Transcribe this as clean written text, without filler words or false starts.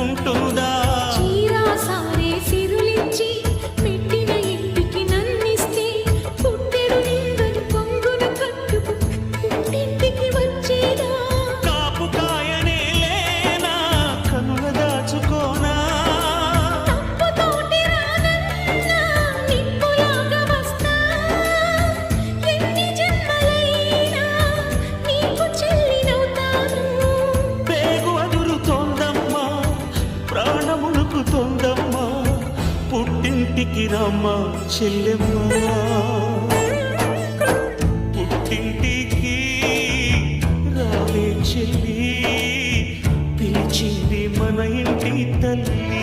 ఉంటుందా? చీరా సారే సిరులిచ్చి పెట్టిన ఇంటికి నన్నిస్తే పుట్టెడు నిందను పొంగున కట్టుకు ఇంటికి వచ్చేదా? కాపు కాయనే లేనా కనుల దాచుకోనా? తప్పుతోటి రానన్నా నిప్పులాగా వస్తా. ఎన్ని జన్మలైనా నీకు చెల్లినవుతాను. పేగు అదురుతోందమ్మా, ప్రాణములుకుతోందమ్మా, పుట్టింటికి రమ్మా చెల్లెమ్మా. పుట్టింటికి రావే చెల్లి, పిలిచింది మన ఇంటి తల్లి.